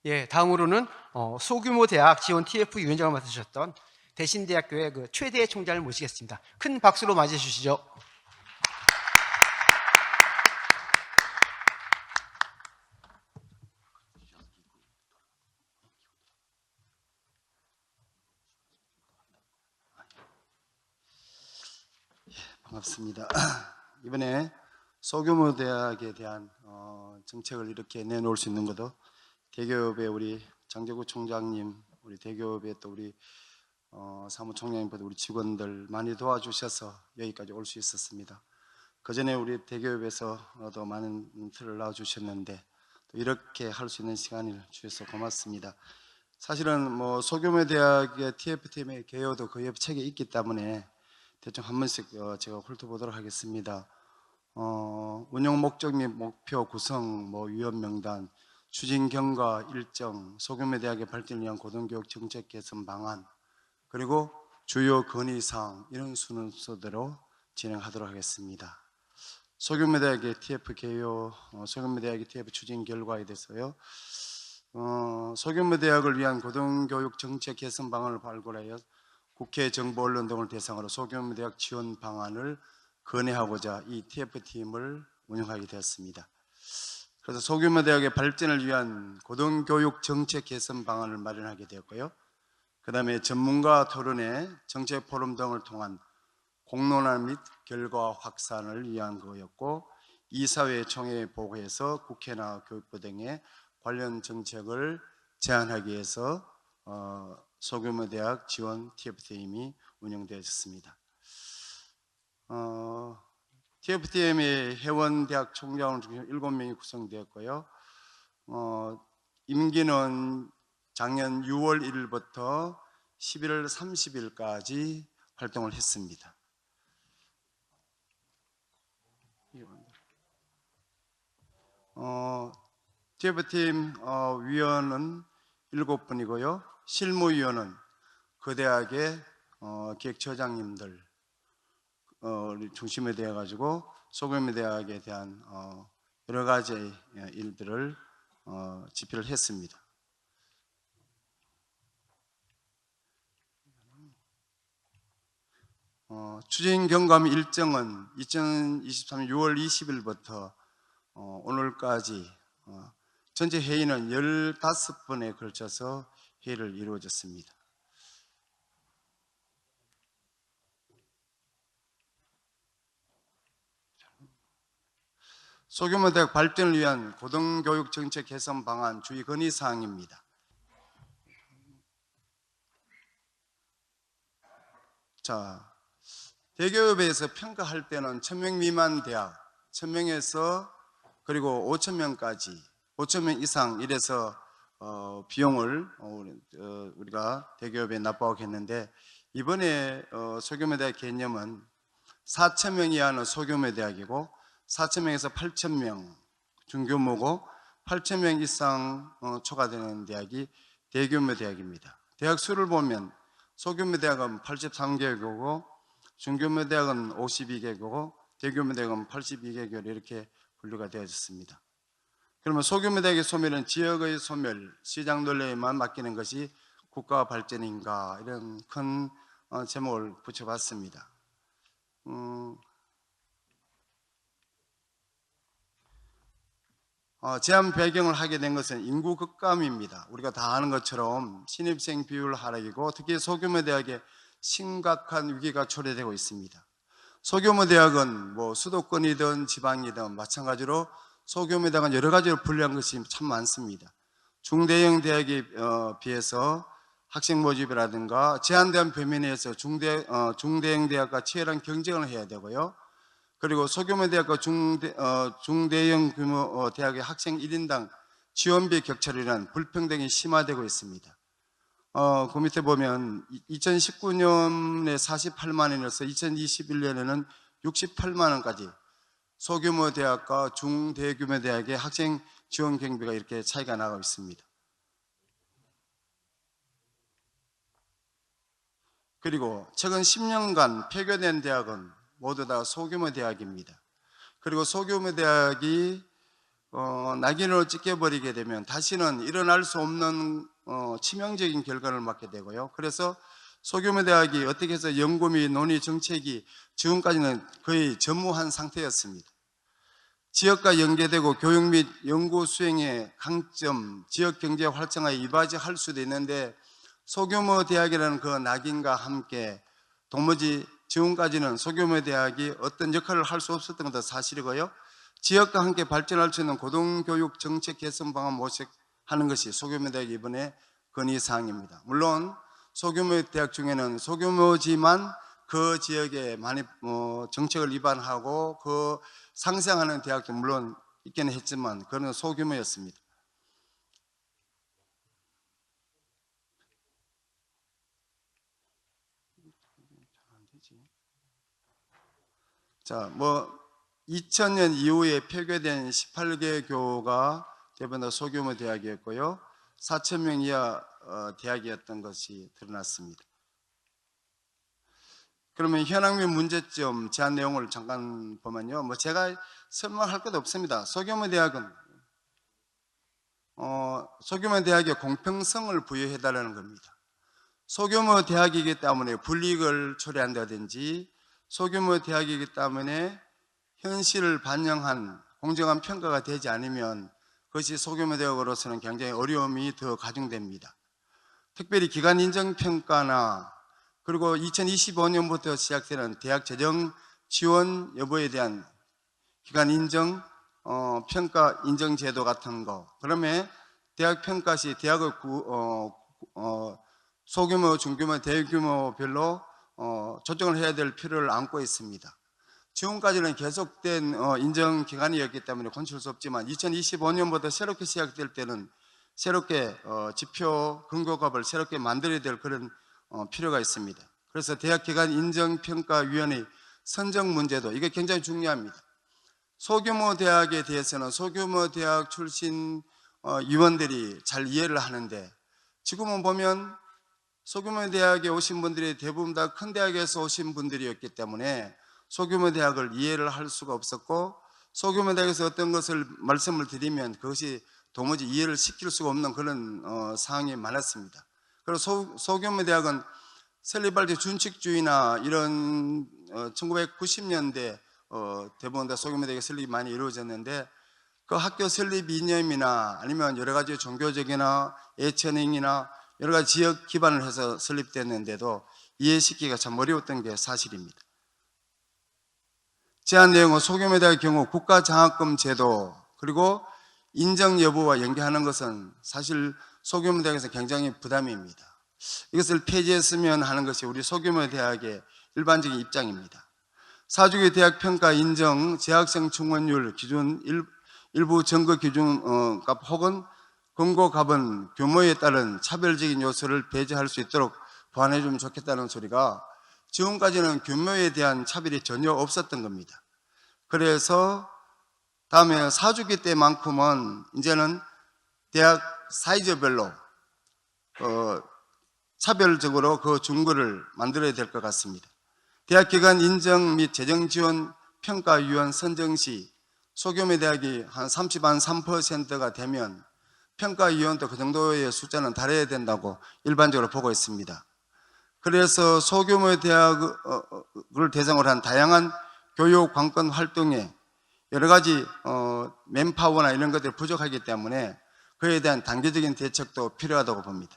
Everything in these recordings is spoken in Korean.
예, 다음으로는 소규모 대학 지원 TF 위원장을 맡으셨던 대신대학교의 그 최대 총장을 모시겠습니다. 큰 박수로 맞이해 주시죠. 반갑습니다. 이번에 소규모 대학에 대한 정책을 이렇게 내놓을 수 있는 것도 대기업의 우리 장재구 총장님, 우리 대기업의 또 우리 사무총장님보다 우리 직원들 많이 도와주셔서 여기까지 올 수 있었습니다. 그 전에 우리 대기업에서도 많은 틀을 놔주셨는데 또 이렇게 할 수 있는 시간을 주셔서 고맙습니다. 사실은 뭐 소규모 대학의 TF팀의 개요도 그 옆 책에 있기 때문에 대충 한 번씩 제가 훑어보도록 하겠습니다. 운영 목적 및 목표 구성, 위원 명단, 추진 경과 일정, 소규모 대학의 발전을 위한 고등교육 정책 개선 방안, 그리고 주요 건의사항, 이런 순서대로 진행하도록 하겠습니다. 소규모 대학의 TF 개요, 소규모 대학의 TF 추진 결과에 대해서요. 소규모 대학을 위한 고등교육 정책 개선 방안을 발굴하여 국회, 정부, 언론 등을 대상으로 소규모 대학 지원 방안을 건의하고자 이 TF팀을 운영하게 되었습니다. 그래서 소규모 대학의 발전을 위한 고등교육 정책 개선 방안을 마련하게 되었고요. 그 다음에 전문가 토론회, 정책 포럼 등을 통한 공론화 및 결과 확산을 위한 거였고, 이사회 총회에 보고해서 국회나 교육부 등의 관련 정책을 제안하기 위해서 소규모 대학 지원 TF팀이 운영되었습니다. TF팀의 회원대학 총장을 중심으로 7명이 구성되었고요. 임기는 작년 6월 1일부터 11월 30일까지 활동을 했습니다. TF팀 위원은 7분이고요. 실무위원은 그 대학의 기획처장님들 중심에 되어 가지고 소규모 대학에 대한 여러 가지 일들을 집필을 했습니다. 추진 경감 일정은 2023년 6월 20일부터 오늘까지 전체 회의는 15번에 걸쳐서 회의를 이루어졌습니다. 소규모 대학 발전을 위한 고등교육 정책 개선 방안 주의 건의사항입니다. 자, 대기업에서 평가할 때는 1000명 미만 대학, 1000명에서 그리고 5000명까지, 5000명 이상 이래서 비용을 우리가 대기업에 납부하고 했는데, 이번에 소규모 대학 개념은 4000명 이하는 소규모 대학이고 4000명에서 8000명 중규모고 8000명 이상 초과되는 대학이 대규모 대학입니다. 대학 수를 보면 소규모 대학은 83개국이고 중규모 대학은 52개국이고 대규모 대학은 82개국 이렇게 분류가 되어졌습니다. 그러면 소규모 대학의 소멸은 지역의 소멸, 시장 논리에만 맡기는 것이 국가 발전인가, 이런 큰 제목을 붙여봤습니다. 제한 배경을 하게 된 것은 인구 급감입니다. 우리가 다 아는 것처럼 신입생 비율 하락이고 특히 소규모 대학에 심각한 위기가 초래되고 있습니다. 소규모 대학은 수도권이든 지방이든 마찬가지로 소규모 대학은 여러 가지로 분류한 것이 참 많습니다. 중대형 대학에 비해서 학생 모집이라든가 제한된 범위 내에서 중대형 대학과 치열한 경쟁을 해야 되고요. 그리고 소규모 대학과 중대형 규모 대학의 학생 1인당 지원비 격차로 인한 불평등이 심화되고 있습니다. 그 밑에 보면 2019년에 48만 원이어서 2021년에는 68만 원까지 소규모 대학과 중대규모 대학의 학생 지원 경비가 이렇게 차이가 나고 있습니다. 그리고 최근 10년간 폐교된 대학은 모두 다 소규모 대학입니다. 그리고 소규모 대학이 낙인으로 찍혀버리게 되면 다시는 일어날 수 없는 치명적인 결과를 맞게 되고요. 그래서 소규모 대학이 어떻게 해서 연구 및 논의 정책이 지금까지는 거의 전무한 상태였습니다. 지역과 연계되고 교육 및 연구 수행의 강점, 지역 경제 활성화에 이바지할 수도 있는데 소규모 대학이라는 그 낙인과 함께 도무지 지금까지는 소규모 대학이 어떤 역할을 할 수 없었던 것도 사실이고요. 지역과 함께 발전할 수 있는 고등교육 정책 개선 방안 모색하는 것이 소규모 대학의 이번에 건의사항입니다. 물론 소규모 대학 중에는 소규모지만 그 지역에 많이 정책을 위반하고 그 상생하는 대학도 물론 있기는 했지만 그는 소규모였습니다. 자, 2000년 이후에 폐교된 18개 교가 대부분 소규모 대학이었고요. 4,000명 이하 대학이었던 것이 드러났습니다. 그러면 현황 및 문제점 제안 내용을 잠깐 보면요. 제가 설명할 것도 없습니다. 소규모 대학은 소규모 대학의 공평성을 부여해달라는 겁니다. 소규모 대학이기 때문에 불이익을 초래한다든지 소규모 대학이기 때문에 현실을 반영한 공정한 평가가 되지 않으면 그것이 소규모 대학으로서는 굉장히 어려움이 더 가중됩니다. 특별히 기관 인정 평가나 그리고 2025년부터 시작되는 대학 재정 지원 여부에 대한 기관 인정 평가 인정 제도 같은 거, 그러면 대학 평가 시 대학의 소규모, 중규모, 대규모별로 조정을 해야 될 필요를 안고 있습니다. 지금까지는 계속된 인정 기간이었기 때문에 건출 수 없지만 2025년부터 새롭게 시작될 때는 새롭게 지표 근거값을 새롭게 만들어야 될 그런 필요가 있습니다. 그래서 대학기관 인정평가위원회 선정 문제도 이게 굉장히 중요합니다. 소규모 대학에 대해서는 소규모 대학 출신 위원들이 잘 이해를 하는데 지금은 보면 소규모 대학에 오신 분들이 대부분 다 큰 대학에서 오신 분들이었기 때문에 소규모 대학을 이해를 할 수가 없었고 소규모 대학에서 어떤 것을 말씀을 드리면 그것이 도무지 이해를 시킬 수가 없는 그런 상황이 많았습니다. 그리고 소규모 대학은 설립할 때 준칙주의나 이런 1990년대 대부분 다 소규모 대학의 설립이 많이 이루어졌는데 그 학교 설립 이념이나 아니면 여러 가지 종교적이나 예체능이나 여러 가지 지역 기반을 해서 설립됐는데도 이해시키기가 참 어려웠던 게 사실입니다. 제안 내용은 소규모 대학의 경우 국가장학금 제도 그리고 인정 여부와 연계하는 것은 사실 소규모 대학에서 굉장히 부담입니다. 이것을 폐지했으면 하는 것이 우리 소규모 대학의 일반적인 입장입니다. 사주기 대학 평가 인정 재학생 충원율 기준 일부 점거 기준 값 혹은 권고 값은 규모에 따른 차별적인 요소를 배제할 수 있도록 보완해 주면 좋겠다는 소리가 지금까지는 규모에 대한 차별이 전혀 없었던 겁니다. 그래서 다음에 사주기 때만큼은 이제는 대학 사이즈별로 차별적으로 그 준거를 만들어야 될 것 같습니다. 대학기관 인정 및 재정지원 평가위원 선정 시 소규모 대학이 한 3%가 되면 평가위원도 그 정도의 숫자는 달해야 된다고 일반적으로 보고 있습니다. 그래서 소규모 대학을 대상으로 한 다양한 교육 관건 활동에 여러 가지 맨파워나 이런 것들이 부족하기 때문에 그에 대한 단계적인 대책도 필요하다고 봅니다.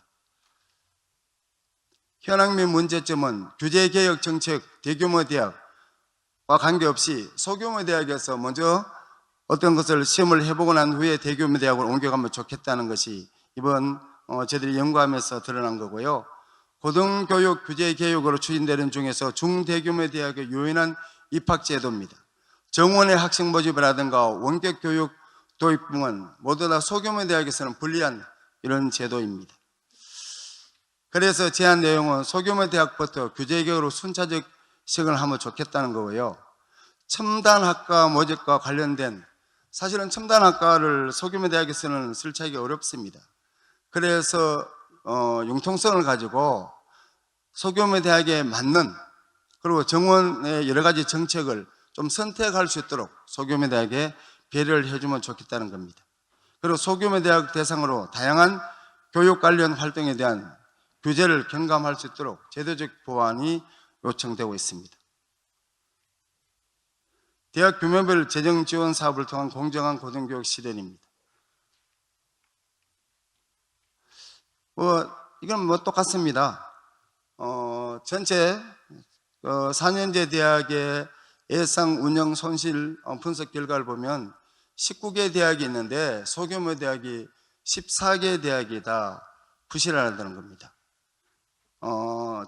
현황 및 문제점은 규제개혁 정책 대규모 대학과 관계없이 소규모 대학에서 먼저 어떤 것을 시험을 해보고 난 후에 대규모 대학으로 옮겨가면 좋겠다는 것이 이번 저희들이 연구하면서 드러난 거고요. 고등교육 규제개혁으로 추진되는 중에서 중대규모 대학의 유연한 입학제도입니다. 정원의 학생 모집이라든가 원격교육 도입 등은 모두 다 소규모 대학에서는 불리한 이런 제도입니다. 그래서 제안 내용은 소규모 대학부터 규제개혁으로 순차적 시행을 하면 좋겠다는 거고요. 첨단학과 모집과 관련된 사실은 첨단학과를 소규모 대학에서는 설치하기 어렵습니다. 그래서 융통성을 가지고 소규모 대학에 맞는 그리고 정원의 여러 가지 정책을 좀 선택할 수 있도록 소규모 대학에 배려를 해주면 좋겠다는 겁니다. 그리고 소규모 대학 대상으로 다양한 교육 관련 활동에 대한 규제를 경감할 수 있도록 제도적 보완이 요청되고 있습니다. 대학 규모별 재정 지원 사업을 통한 공정한 고등교육 실현입니다. 이건 똑같습니다. 전체 4년제 대학의 예상 운영 손실 분석 결과를 보면 19개 대학이 있는데 소규모 대학이 14개 대학이 다 부실하다는 겁니다.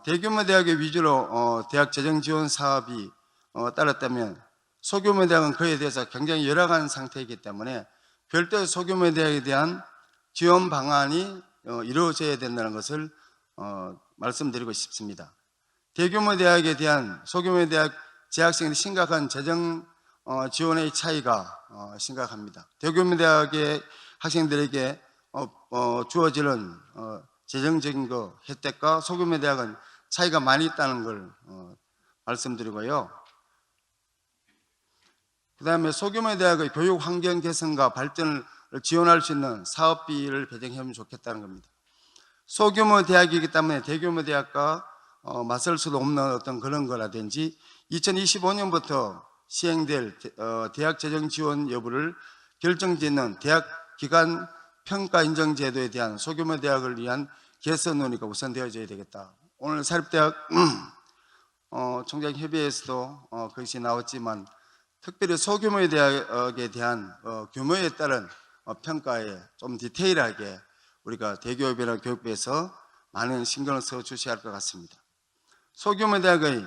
대규모 대학의 위주로 대학 재정 지원 사업이 따랐다면 소규모 대학은 그에 대해서 굉장히 열악한 상태이기 때문에 별도의 소규모 대학에 대한 지원 방안이 이루어져야 된다는 것을 말씀드리고 싶습니다. 대규모 대학에 대한 소규모 대학 재학생들이 심각한 재정 지원의 차이가 심각합니다. 대규모 대학의 학생들에게 주어지는 재정적인 혜택과 소규모 대학은 차이가 많이 있다는 걸 말씀드리고요. 그 다음에 소규모 대학의 교육 환경 개선과 발전을 지원할 수 있는 사업비를 배정하면 좋겠다는 겁니다. 소규모 대학이기 때문에 대규모 대학과 맞설 수도 없는 어떤 그런 거라든지 2025년부터 시행될 대학 재정 지원 여부를 결정짓는 대학 기관 평가 인정 제도에 대한 소규모 대학을 위한 개선 논의가 우선되어져야 되겠다. 오늘 사립대학 총장협의회에서도 그것이 나왔지만 특별히 소규모 대학에 대한 규모에 따른 평가에 좀 디테일하게 우리가 대교육이나 교육부에서 많은 신경을 써 주셔야 할 것 같습니다. 소규모 대학의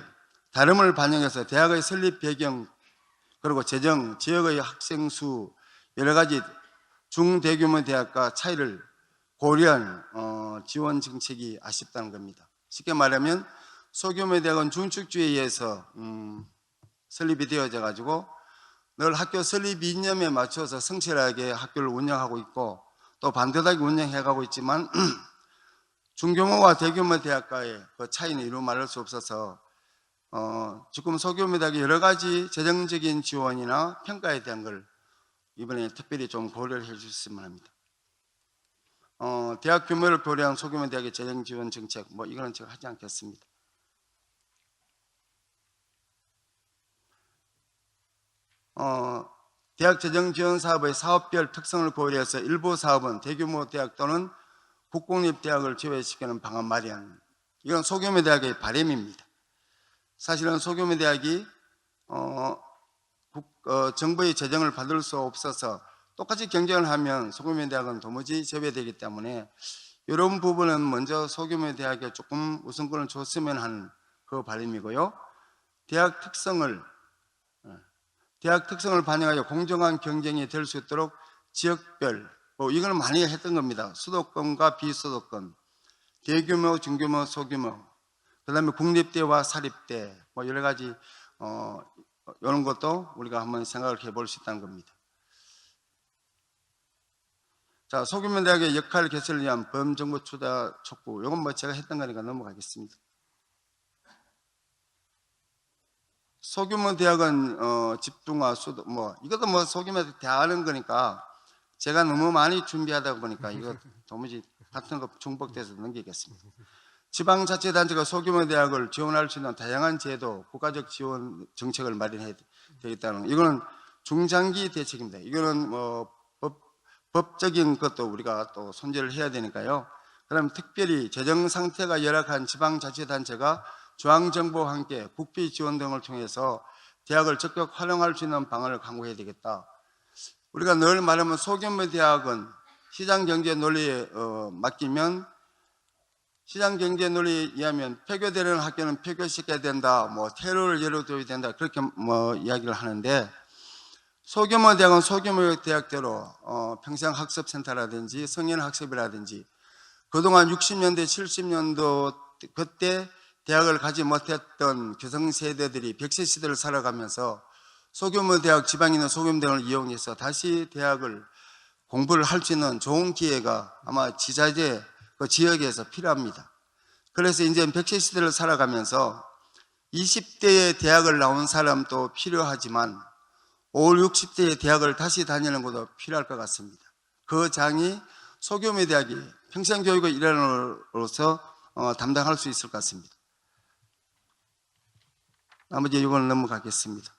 다름을 반영해서 대학의 설립 배경 그리고 재정, 지역의 학생 수 여러 가지 중대규모 대학과 차이를 고려한 지원 정책이 아쉽다는 겁니다. 쉽게 말하면 소규모 대학은 중축주의에 의해서 설립이 되어져 가지고 늘 학교 설립 이념에 맞춰서 성실하게 학교를 운영하고 있고 또 반듯하게 운영해 가고 있지만 중규모와 대규모 대학과의 그 차이는 이루 말할 수 없어서 지금 소규모 대학의 여러 가지 재정적인 지원이나 평가에 대한 걸 이번에 특별히 좀 고려를 해 주셨으면 합니다. 대학 규모를 고려한 소규모 대학의 재정 지원 정책 이거는 제가 하지 않겠습니다. 대학 재정 지원 사업의 사업별 특성을 고려해서 일부 사업은 대규모 대학 또는 국공립대학을 제외시키는 방안 마련. 이건 소규모 대학의 바람입니다. 사실은 소규모 대학이 정부의 재정을 받을 수 없어서 똑같이 경쟁을 하면 소규모 대학은 도무지 제외되기 때문에 이런 부분은 먼저 소규모 대학에 조금 우선권을 줬으면 하는 그 바람이고요. 대학 특성을 반영하여 공정한 경쟁이 될 수 있도록 지역별 이걸 많이 했던 겁니다. 수도권과 비수도권, 대규모, 중규모, 소규모, 그 다음에 국립대와 사립대 여러 가지 이런 것도 우리가 한번 생각을 해볼 수 있다는 겁니다. 자, 소규모 대학의 역할 개선을 위한 범정부 투자 촉구, 이건 제가 했던 거니까 넘어가겠습니다. 소규모 대학은 집중화 수도 이것도 소규모 대학하는 거니까 제가 너무 많이 준비하다 보니까 이거 도무지 같은 거 중복돼서 넘기겠습니다. 지방자치단체가 소규모 대학을 지원할 수 있는 다양한 제도, 국가적 지원 정책을 마련해야 되겠다는 이거는 중장기 대책입니다. 이거는 법적인 것도 우리가 또 손질을 해야 되니까요. 그다음 특별히 재정 상태가 열악한 지방자치단체가 중앙정부와 함께 국비 지원 등을 통해서 대학을 적극 활용할 수 있는 방안을 강구해야 되겠다. 우리가 늘 말하면 소규모 대학은 시장경제 논리에 맡기면 시장경제 논리에 의하면 폐교되는 학교는 폐교시켜야 된다, 테러를 예로 들어야 된다, 그렇게 이야기를 하는데 소규모 대학은 소규모 대학대로 평생학습센터라든지 성인학습이라든지 그동안 60년대, 70년도 그때 대학을 가지 못했던 교성세대들이 100세 시대를 살아가면서 소규모 대학, 지방에 있는 소규모 대학을 이용해서 다시 대학을 공부를 할 수 있는 좋은 기회가 아마 지자체 그 지역에서 필요합니다. 그래서 이제 100세 시대를 살아가면서 20대에 대학을 나온 사람도 필요하지만 5, 60대의 대학을 다시 다니는 것도 필요할 것 같습니다. 그 장이 소규모 대학이 평생교육의 일환으로서 담당할 수 있을 것 같습니다. 나머지 이건 넘어가겠습니다.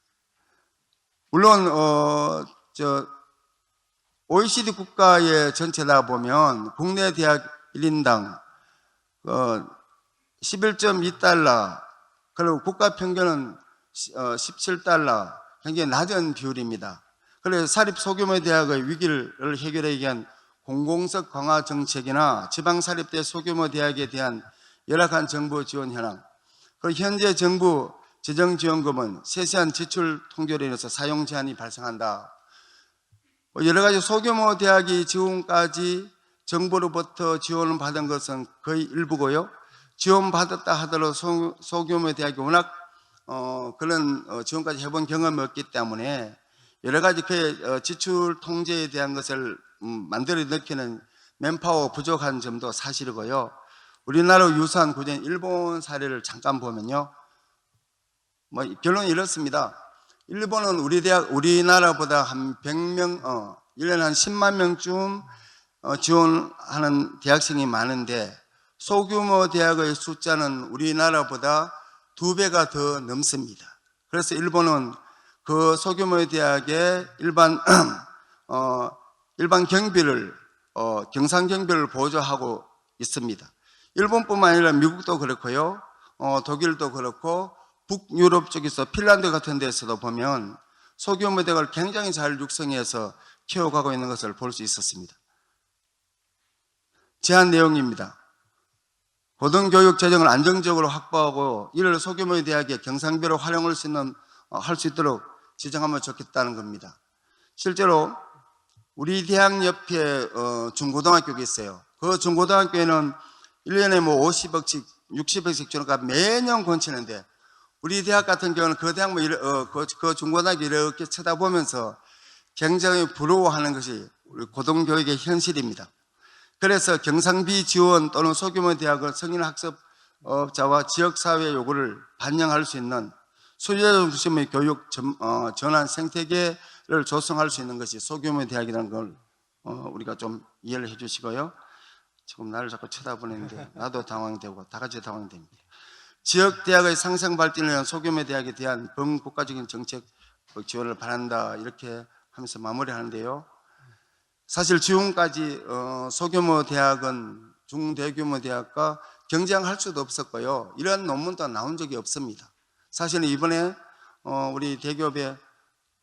물론 OECD 국가의 전체다 보면 국내 대학 1인당 11.2달러, 그리고 국가 평균은 17달러, 굉장히 낮은 비율입니다. 그래서 사립 소규모 대학의 위기를 해결하기 위한 공공성 강화 정책이나 지방 사립대 소규모 대학에 대한 열악한 정부 지원 현황, 그리고 현재 정부 재정지원금은 세세한 지출 통제로 인해서 사용 제한이 발생한다. 여러 가지 소규모 대학이 지금까지 정부로부터 지원을 받은 것은 거의 일부고요. 지원받았다 하더라도 소규모 대학이 워낙 그런 지원까지 해본 경험이 없기 때문에 여러 가지 그 지출 통제에 대한 것을 만들어 넣기는 맨파워 부족한 점도 사실이고요. 우리나라 유사한 구조인 일본 사례를 잠깐 보면요. 결론이 이렇습니다. 일본은 우리나라보다 한 100명, 1년에 한 10만 명쯤 지원하는 대학생이 많은데 소규모 대학의 숫자는 우리나라보다 2배가 더 넘습니다. 그래서 일본은 그 소규모 대학의 일반 경비를, 경상 경비를 보조하고 있습니다. 일본뿐만 아니라 미국도 그렇고요. 독일도 그렇고 북유럽 쪽에서 핀란드 같은 데서도 보면 소규모 대학을 굉장히 잘 육성해서 키워가고 있는 것을 볼 수 있었습니다. 제안 내용입니다. 고등교육 재정을 안정적으로 확보하고 이를 소규모 대학의 경상비로 활용할 수 있도록 지정하면 좋겠다는 겁니다. 실제로 우리 대학 옆에 중고등학교가 있어요. 그 중고등학교에는 1년에 50억씩 60억씩 주니까 매년 건치는데 우리 대학 같은 경우는 그 대학 그 중고등학교 이렇게 쳐다보면서 굉장히 부러워하는 것이 우리 고등교육의 현실입니다. 그래서 경상비 지원 또는 소규모 대학을 성인학습자와 지역사회의 요구를 반영할 수 있는 수요자 중심의 교육 전환 생태계를 조성할 수 있는 것이 소규모 대학이라는 걸 우리가 좀 이해를 해 주시고요. 지금 나를 자꾸 쳐다보는데 나도 당황되고 다 같이 당황됩니다. 지역 대학의 상생 발전을 위한 소규모 대학에 대한 범국가적인 정책 지원을 바란다, 이렇게 하면서 마무리하는데요. 사실 지금까지 소규모 대학은 중대규모 대학과 경쟁할 수도 없었고요. 이런 논문도 나온 적이 없습니다. 사실은 이번에 우리 대기업의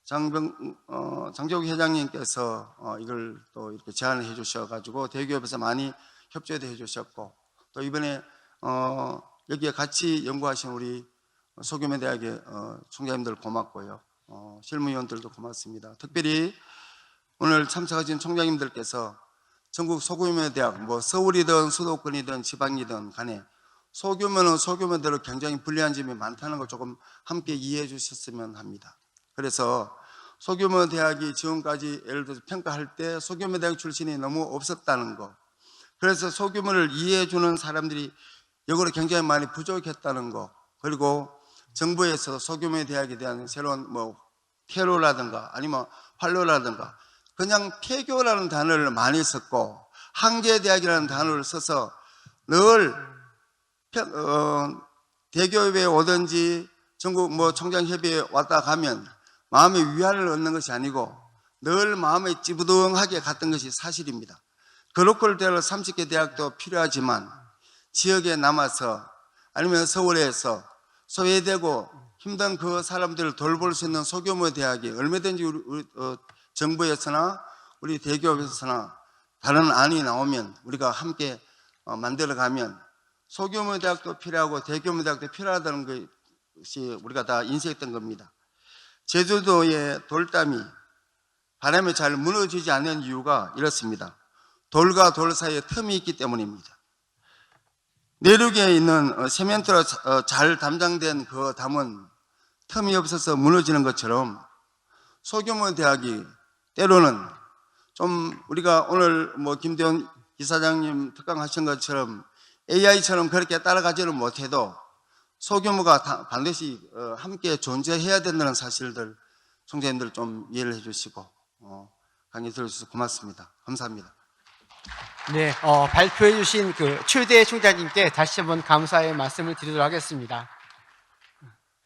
장재욱 회장님께서 이걸 또 이렇게 제안을 해 주셔가지고 대기업에서 많이 협조도 해 주셨고, 또 이번에 여기에 같이 연구하신 우리 소규모 대학의 총장님들 고맙고요. 실무위원들도 고맙습니다. 특별히 오늘 참석하신 총장님들께서 전국 소규모 대학, 서울이든 수도권이든 지방이든 간에 소규모는 소규모대로 굉장히 불리한 점이 많다는 걸 조금 함께 이해해 주셨으면 합니다. 그래서 소규모 대학이 지금까지 예를 들어서 평가할 때 소규모 대학 출신이 너무 없었다는 거, 그래서 소규모를 이해해 주는 사람들이 역으로 굉장히 많이 부족했다는 거, 그리고 정부에서 소규모 대학에 대한 새로운 폐로라든가 아니면 활로라든가 그냥 폐교라는 단어를 많이 썼고 한계대학이라는 단어를 써서 늘 대교협에 오든지 전국 총장협의회 왔다 가면 마음의 위안을 얻는 것이 아니고 늘 마음이 찌부둥하게 갔던 것이 사실입니다. 글로컬 대학 30개 대학도 필요하지만 지역에 남아서 아니면 서울에서 소외되고 힘든 그 사람들을 돌볼 수 있는 소규모 대학이 얼마든지 우리 정부에서나 우리 대기업에서나 다른 안이 나오면 우리가 함께 만들어가면 소규모 대학도 필요하고 대규모 대학도 필요하다는 것이 우리가 다 인식했던 겁니다. 제주도의 돌담이 바람에 잘 무너지지 않는 이유가 이렇습니다. 돌과 돌 사이에 틈이 있기 때문입니다. 내륙에 있는 세멘트로 잘 담장된 그 담은 틈이 없어서 무너지는 것처럼 소규모 대학이 때로는 좀 우리가 오늘 김대원 이사장님 특강하신 것처럼 AI처럼 그렇게 따라가지는 못해도 소규모가 반드시 함께 존재해야 된다는 사실들 총재님들 좀 이해를 해주시고 강의 들어주셔서 고맙습니다. 감사합니다. 네, 발표해 주신 그 최대 총장님께 다시 한번 감사의 말씀을 드리도록 하겠습니다.